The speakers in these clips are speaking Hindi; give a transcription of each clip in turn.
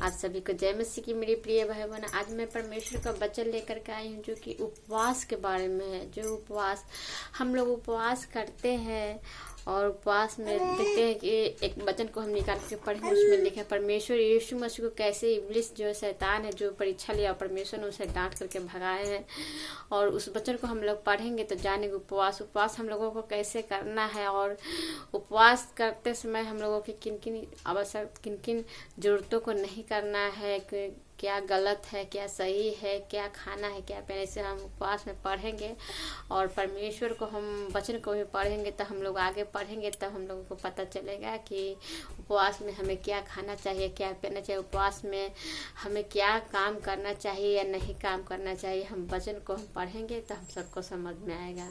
आप सभी को जय मसीह की मेरी प्रिय भाई बहन। आज मैं परमेश्वर का वचन लेकर के आई हूँ जो कि उपवास के बारे में है। जो उपवास हम लोग उपवास करते हैं और उपवास में देखते हैं कि एक वचन को हम निकाल के पढ़ें, उसमें लिखा है परमेश्वर यीशु मसीह को कैसे इब्लिस जो शैतान है जो परीक्षा लिया, परमेश्वर ने उसे डांट करके भगाए हैं। और उस वचन को हम लोग पढ़ेंगे तो जानेंगे उपवास हम लोगों को कैसे करना है और उपवास करते समय हम लोगों की किन किन जरूरतों को नहीं करना है, क्या गलत है, क्या सही है, क्या खाना है, क्या पहने से हम उपवास में पढ़ेंगे। और परमेश्वर को हम वचन को भी पढ़ेंगे तो हम लोग आगे पढ़ेंगे तब हम लोगों को पता चलेगा कि उपवास में हमें क्या खाना चाहिए, क्या पहनना चाहिए, उपवास में हमें क्या काम करना चाहिए या नहीं काम करना चाहिए। हम वचन को हम पढ़ेंगे तो हम सबको समझ में आएगा।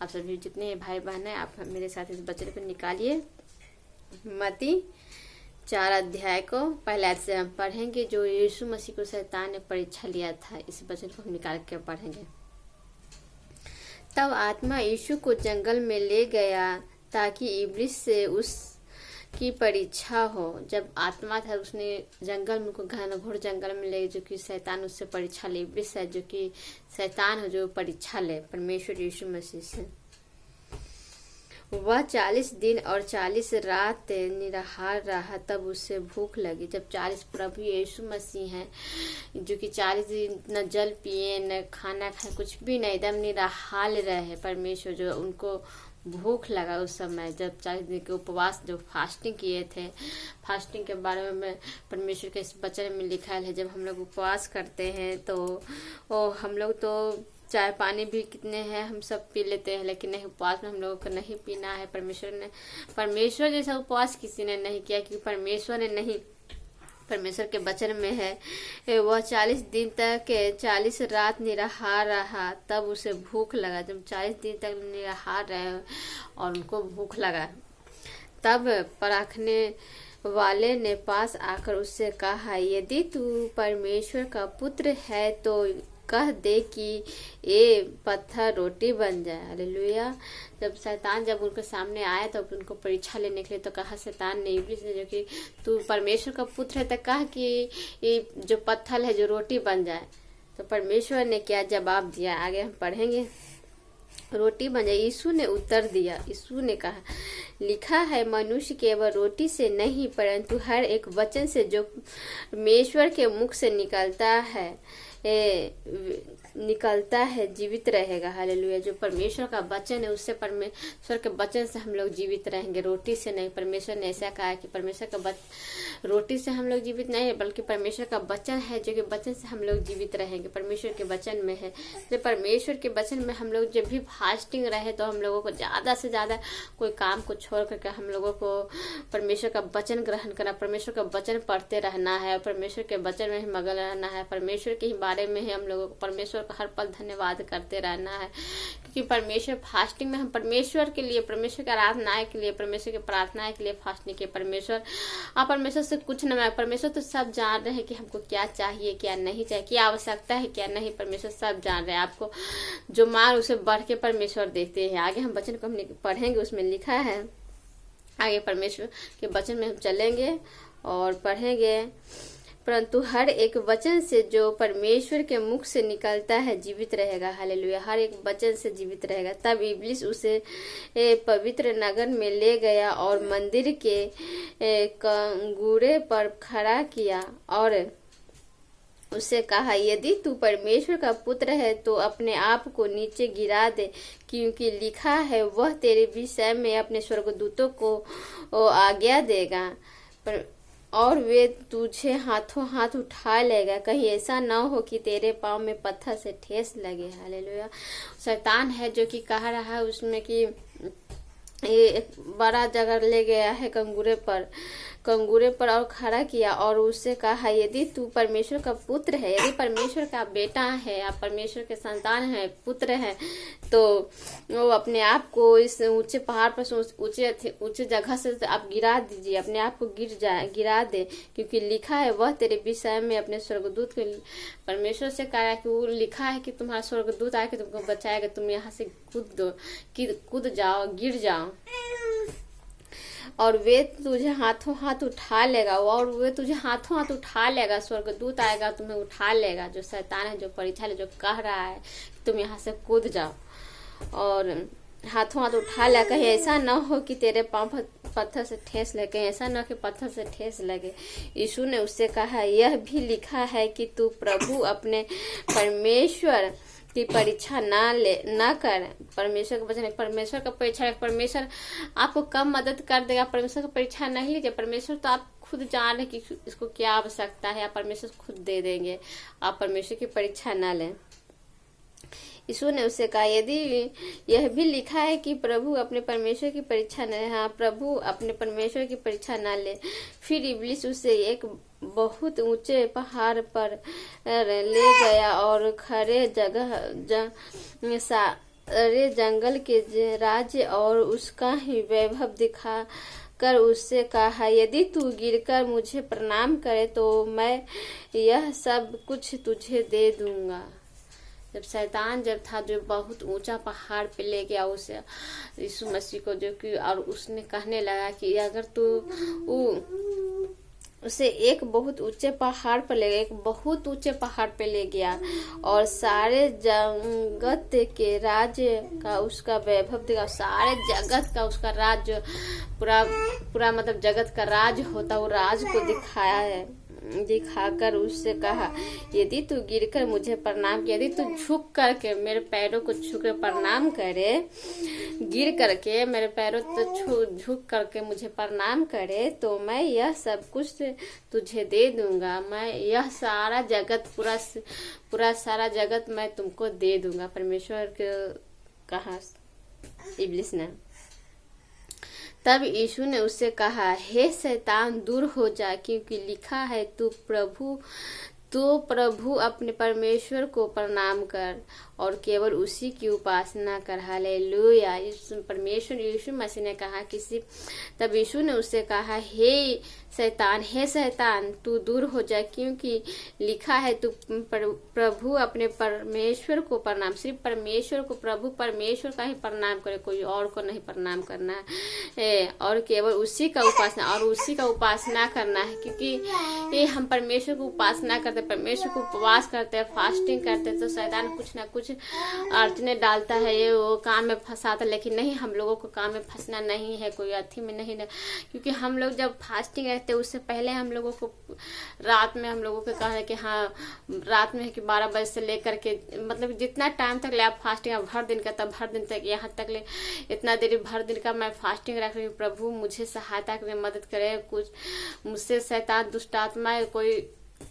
आप सभी जितने भाई बहन हैं आप मेरे साथ इस वचन को निकालिए। मत्ती 4 अध्याय को पहले से हम पढ़ेंगे। जो यीशु मसीह को शैतान ने परीक्षा लिया था, इस वचन को हम निकाल के पढ़ेंगे। तब आत्मा यीशु को जंगल में ले गया ताकि इब्लिस से उसकी परीक्षा हो। जब आत्मा था उसने जंगल में, घनघोर जंगल में ले, जो कि शैतान उससे परीक्षा ले। इब्लिस है जो कि शैतान है जो परीक्षा ले परमेश्वर यीशु मसीह से। वह 40 दिन और 40 रात निराहार रहा, तब उससे भूख लगी। जब 40 प्रभु यीशु मसीह हैं जो कि 40 दिन न जल पिए न खाना खाए, कुछ भी नहीं, एकदम निराहार रहे परमेश्वर, जो उनको भूख लगा उस समय जब 40 दिन के उपवास जो फास्टिंग किए थे। फास्टिंग के बारे में परमेश्वर के इस वचन में लिखा है जब हम लोग उपवास करते हैं तो हम लोग तो चाय पानी भी कितने हैं हम सब पी लेते हैं, लेकिन नहीं, उपवास में हम लोगों को नहीं पीना है। परमेश्वर जैसा उपवास किसी ने नहीं किया, क्योंकि परमेश्वर ने नहीं, परमेश्वर के वचन में है वह 40 दिन तक 40 रात निराहार रहा, तब उसे भूख लगा। जब 40 दिन तक निराहार रहे और उनको भूख लगा, तब परखने वाले ने पास आकर उससे कहा, यदि तू परमेश्वर का पुत्र है तो कह दे कि ये पत्थर रोटी बन जाए। हालेलुया। जब उनके सामने आया तो उनको परीक्षा लेने के लिए तो कहा शैतान ने, इब्लिस ने, जो कि तू परमेश्वर का पुत्र है तो कहा कि ये जो पत्थर है जो रोटी बन जाए। तो परमेश्वर ने क्या जवाब दिया, आगे हम पढ़ेंगे। रोटी बन जाए। यीशु ने उत्तर दिया, यीशु ने कहा, लिखा है मनुष्य केवल रोटी से नहीं परंतु हर एक वचन से जो परमेश्वर के मुख से निकलता है जीवित रहेगा। हालेलुया। जो परमेश्वर का वचन है उससे, परमेश्वर के वचन से हम लोग जीवित रहेंगे, रोटी से नहीं। परमेश्वर ने ऐसा कहा कि परमेश्वर का रोटी से हम लोग जीवित नहीं है, बल्कि परमेश्वर का वचन है जो कि वचन से हम लोग जीवित रहेंगे। परमेश्वर के वचन में है, जब परमेश्वर के वचन में हम लोग जब भी फास्टिंग रहे तो हम लोगों को ज्यादा से ज्यादा कोई काम को छोड़ करके हम लोगों को परमेश्वर का वचन ग्रहण करना, परमेश्वर का वचन पढ़ते रहना है, परमेश्वर के वचन में ही मगन रहना है, परमेश्वर के ही बारे में ही हम लोगों को परमेश्वर का हर पल धन्यवाद करते रहना है। क्योंकि परमेश्वर फास्टिंग में हम परमेश्वर के लिए, परमेश्वर की आराधना के लिए, परमेश्वर की प्रार्थना के लिए फास्टिंग के। परमेश्वर से कुछ न मांगे। परमेश्वर तो सब जान रहे हैं कि हमको क्या चाहिए, क्या नहीं चाहिए, क्या आवश्यकता है, क्या नहीं। परमेश्वर सब जान रहे हैं। आपको जो मांग उसे बढ़ के परमेश्वर देते हैं। आगे हम वचन को हम पढ़ेंगे, उसमें लिखा है, आगे परमेश्वर के वचन में हम चलेंगे और पढ़ेंगे। परंतु हर एक वचन से जो परमेश्वर के मुख से निकलता है जीवित रहेगा। हालेलुया। हर एक वचन से जीवित रहेगा। तब इब्लिस उसे पवित्र नगर में ले गया और मंदिर के कंगूरे पर खड़ा किया और उससे कहा, यदि तू परमेश्वर का पुत्र है तो अपने आप को नीचे गिरा दे, क्योंकि लिखा है वह तेरे विषय में अपने स्वर्गदूतों को आज्ञा देगा और वे तुझे हाथों हाथ उठा लेगा, कहीं ऐसा ना हो कि तेरे पाँव में पत्थर से ठेस लगे। हालेलुया। शैतान है जो कि कह रहा है उसमें कि ये एक बड़ा जगह ले गया है कंगूरे पर और खड़ा किया और उससे कहा, यदि तू परमेश्वर का पुत्र है, यदि परमेश्वर का बेटा है, आप परमेश्वर के संतान है, पुत्र है, तो वो अपने आप को इस ऊंचे पहाड़ पर ऊंचे जगह से आप गिरा दीजिए, अपने आप को गिरा दे, क्योंकि लिखा है वह तेरे विषय में अपने स्वर्गदूत को। परमेश्वर से कहा कि वो लिखा है कि तुम्हारा स्वर्गदूत आके तुमको बचाएगा, तुम यहाँ से कूद जाओ, गिर जाओ। और वे तुझे हाथों हाथ उठा लेगा, और वे तुझे हाथों हाथ उठा लेगा। स्वर्गदूत आएगा तुम्हें उठा लेगा। जो शैतान है, जो परीक्षा जो कह रहा है तुम यहाँ से कूद जाओ, और हाथों हाथ उठा ले। कहीं ऐसा न हो कि तेरे पांव पत्थर से ठेस लगे, कहीं ऐसा न हो कि पत्थर से ठेस लगे। यीशु ने उससे कहा, यह भी लिखा है कि तू प्रभु अपने परमेश्वर की परीक्षा ना कर। परमेश्वर का वचन, परमेश्वर का परीक्षा, परमेश्वर आपको कब मदद कर देगा। परमेश्वर का परीक्षा नहीं लीजिए। परमेश्वर तो आप खुद जान रहे कि इसको क्या आवश्यकता है, आप परमेश्वर खुद दे देंगे। आप परमेश्वर की परीक्षा ना लें। यीशु ने उससे कहा, यदि यह भी लिखा है कि प्रभु अपने परमेश्वर की परीक्षा न, हाँ, प्रभु अपने परमेश्वर की परीक्षा न ले। फिर इब्लिस उसे एक बहुत ऊंचे पहाड़ पर ले गया और खड़े सारे जंगल के राज्य और उसका ही वैभव दिखा कर उससे कहा, यदि तू गिरकर मुझे प्रणाम करे तो मैं यह सब कुछ तुझे दे दूंगा। जब शैतान था जो बहुत ऊंचा पहाड़ पे ले गया उसे, यीशु मसीह को, जो कि और उसने कहने लगा कि अगर तू उसे एक बहुत ऊंचे पहाड़ पर ले गया, एक बहुत ऊंचे पहाड़ पे ले गया और सारे जगत के राज्य का उसका वैभव दिखा। सारे जगत का उसका राज्य, पूरा मतलब जगत का राज होता, वो राज को दिखाकर उससे कहा, यदि तू गिरकर मुझे प्रणाम किया, यदि तू झुक करके मेरे पैरों को छू कर प्रणाम करे, गिर करके मेरे पैरों तो झुक करके मुझे प्रणाम करे, तो मैं यह सब कुछ तुझे दे दूंगा। मैं यह सारा जगत, पूरा सारा जगत मैं तुमको दे दूंगा। परमेश्वर के कहा इब्लिस ने। तब यीशु ने उससे कहा, हे शैतान दूर हो जा, क्योंकि लिखा है तू प्रभु अपने परमेश्वर को प्रणाम कर और केवल उसी की उपासना कर। हालेलुया। परमेश्वर यीशु मसीह ने कहा तब यीशु ने उससे कहा, हे शैतान तू दूर हो जा, क्योंकि लिखा है तू प्रभु अपने परमेश्वर को प्रणाम, सिर्फ परमेश्वर को, प्रभु परमेश्वर का ही प्रणाम करे, कोई और को नहीं प्रणाम करना है, और केवल उसी का उपासना करना है। क्योंकि ये हम परमेश्वर को उपासना करते, परमेश्वर को उपवास करते हैं, फास्टिंग करते हैं, तो शैतान कुछ ना कुछ अड़चने डालता है, ये वो काम में फंसाता। लेकिन नहीं, हम लोगों को काम में फंसना नहीं है, कोई अथी में नहीं है। क्योंकि हम लोग जब फास्टिंग रहते हैं उससे पहले हम लोगों को रात में हम लोगों को कहा है कि हाँ, रात में कि 12 बजे से लेकर के मतलब जितना टाइम तक ले आप फास्टिंग, भर दिन का, तब भर दिन तक, यहाँ तक ले इतना देर भर दिन का मैं फास्टिंग रख रही हूँ। प्रभु मुझे सहायता करे, मदद करे, कुछ मुझसे शैतान दुष्ट आत्मा कोई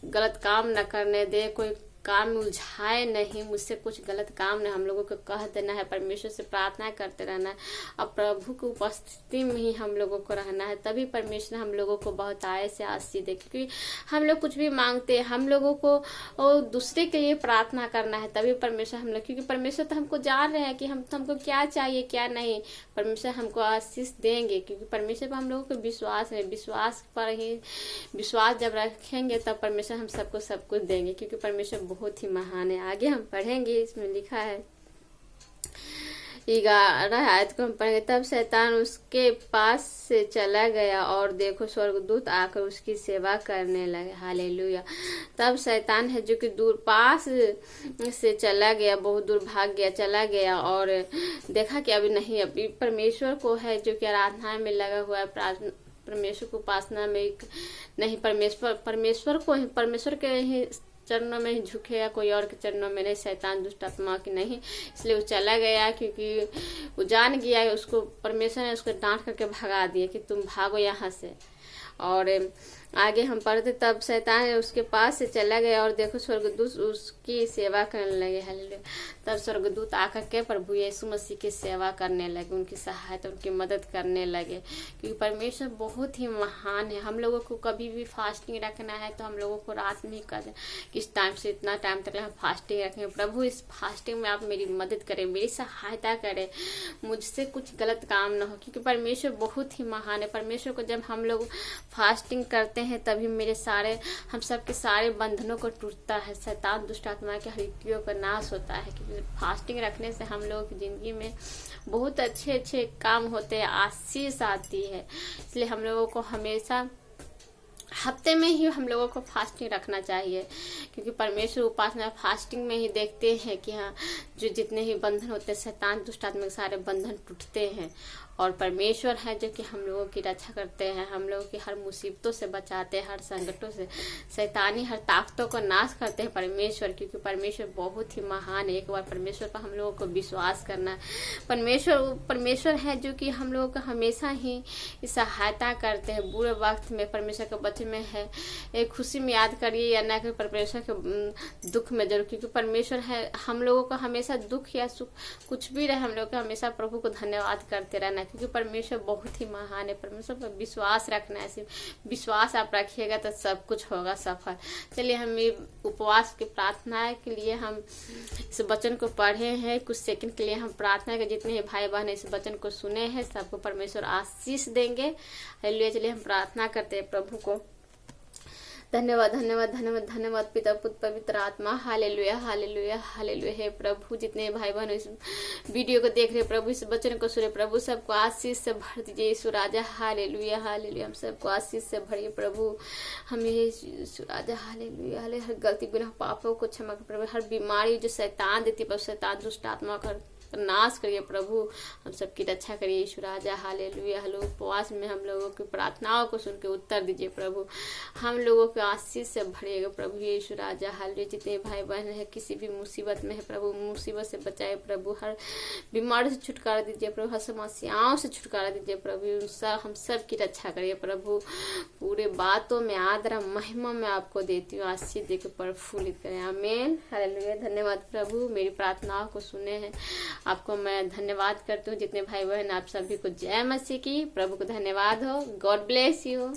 गलत काम न करने दे, कोई काम में उलझाए नहीं, मुझसे कुछ गलत काम नहीं। हम लोगों को कह देना है, परमेश्वर से प्रार्थना करते रहना है, और प्रभु की उपस्थिति में ही हम लोगों को रहना है, तभी परमेश्वर हम लोगों को बहुत आय से आशीष दे। क्योंकि हम लोग कुछ भी मांगते हैं, हम लोगों को दूसरे के लिए प्रार्थना करना है, तभी परमेश्वर हम लोग, क्योंकि परमेश्वर तो हमको जान रहे हैं कि हमको क्या चाहिए क्या नहीं, परमेश्वर हमको आशीष देंगे। क्योंकि परमेश्वर पर हम लोगों को विश्वास है, विश्वास जब रखेंगे तब परमेश्वर हम सबको सब कुछ देंगे, क्योंकि परमेश्वर बहुत ही महान है। आगे हम पढ़ेंगे, इसमें लिखा है 11 आयत को हम पढ़ेंगे। तब शैतान उसके पास से चला गया और देखो स्वर्गदूत आकर उसकी सेवा करने लगे। हालेलुया। तब शैतान है जो कि दूर पास से चला गया, बहुत दूर भाग गया, चला गया और देखा कि अभी परमेश्वर को है जो कि आराधना में लगा हुआ है, परमेश्वर को उपासना में नहीं, परमेश्वर के ही चरणों में ही झुकेगा, कोई और के चरणों में नहीं, शैतान दुष्ट आत्मा की नहीं। इसलिए वो चला गया, क्योंकि वो जान गया, उसको परमेश्वर ने उसको डांट करके भगा दिया कि तुम भागो यहाँ से। और आगे हम पढ़ते, तब शैतान उसके पास से चला गया और देखो स्वर्गदूत उसकी सेवा करने लगे। हालेलुया। तब स्वर्गदूत आकर के प्रभु यीशु मसीह की सेवा करने लगे, उनकी सहायता, उनकी मदद करने लगे, क्योंकि परमेश्वर बहुत ही महान है। हम लोगों को कभी भी फास्टिंग रखना है तो हम लोगों को रात में ही कर किस टाइम से इतना टाइम तक हम फास्टिंग रखेंगे। प्रभु इस फास्टिंग में आप मेरी मदद करें, मेरी सहायता करें, मुझसे कुछ गलत काम ना हो, क्योंकि परमेश्वर बहुत ही महान है। परमेश्वर को जब हम लोग फास्टिंग करते हैं तभी हम सबके सारे बंधनों को टूटता है, शैतान दुष्ट आत्मा के हरितियों का नाश होता है। क्योंकि फास्टिंग रखने से हम लोगों की जिंदगी में बहुत अच्छे अच्छे काम होते हैं, आशीष आती है। इसलिए हम लोगों को हमेशा हफ्ते में ही हम लोगों को फास्टिंग रखना चाहिए, क्योंकि परमेश्वर उपासना फास्टिंग में ही देखते हैं कि हाँ, जो जितने ही बंधन होते हैं, शैतान दुष्ट आत्मा के सारे बंधन टूटते हैं। और परमेश्वर है जो कि हम लोगों की रक्षा करते हैं, हम लोगों की हर मुसीबतों से बचाते हैं, हर संकटों से, शैतानी हर ताकतों को नाश करते हैं परमेश्वर। क्योंकि परमेश्वर बहुत ही महान है। एक बार परमेश्वर पर हम लोगों को विश्वास करना है। परमेश्वर है जो कि हम लोगों को हमेशा ही सहायता करते हैं बुरे वक्त में। परमेश्वर के वचन में है, एक खुशी में याद करिए या ना कि परमेश्वर के दुख में जरूर। क्योंकि परमेश्वर है, हम लोगों को हमेशा दुख या सुख कुछ भी रहे, हम लोग को हमेशा प्रभु को धन्यवाद करते रहना, क्योंकि परमेश्वर बहुत ही महान है। परमेश्वर पर विश्वास रखना है, सिर्फ विश्वास आप रखिएगा तो सब कुछ होगा सफल। चलिए, हम उपवास की प्रार्थना के लिए हम इस वचन को पढ़े हैं, कुछ सेकंड के लिए हम प्रार्थना के जितने भाई बहन इस वचन को सुने हैं सबको परमेश्वर आशीष देंगे। हालेलुया। चलिए हम प्रार्थना करते हैं प्रभु को। धन्यवाद धन्यवाद धन्यवाद धन्यवाद पिता पुत्र पवित्र आत्मा। Hallelujah hallelujah hallelujah. हे प्रभु, जितने भाई बहन इस वीडियो को देख रहे प्रभु, इस वचन को सुने प्रभु, सबको आशीष से भर दीजिए यीशु राजा। Hallelujah hallelujah. हम सबको आशीष से भरिए प्रभु, हमें यीशु राजा। Hallelujah hallelujah. हर गलती गुनाह पापों को क्षमा कर प्रभु, हर बीमारी जो शैतान देती प्रभु, शैतान दुष्ट आत्मा का नाश करिए प्रभु, हम सबकी रक्षा करिए यीशु राजा। हालेलुया। उपवास में हम लोगों की प्रार्थनाओं को सुन के उत्तर दीजिए प्रभु, हम लोगों को आशीष से भरिएगा प्रभु यीशु राजा। हालेलुया। जितने भाई बहन है किसी भी मुसीबत में है प्रभु, मुसीबत से बचाए प्रभु, हर बीमारी से छुटकारा दीजिए प्रभु, हर समस्याओं से छुटकारा दीजिए प्रभु, हम सब की रक्षा करिए प्रभु। पूरे बातों में आदर महिमा में आपको देती हूँ, आशीष देकर प्रफुल्लित करें। आमीन। हालेलुया। धन्यवाद प्रभु, मेरी प्रार्थनाओं को सुने हैं, आपको मैं धन्यवाद करती हूँ। जितने भाई बहन आप सभी को जय मसीह की, प्रभु को धन्यवाद हो। God bless you.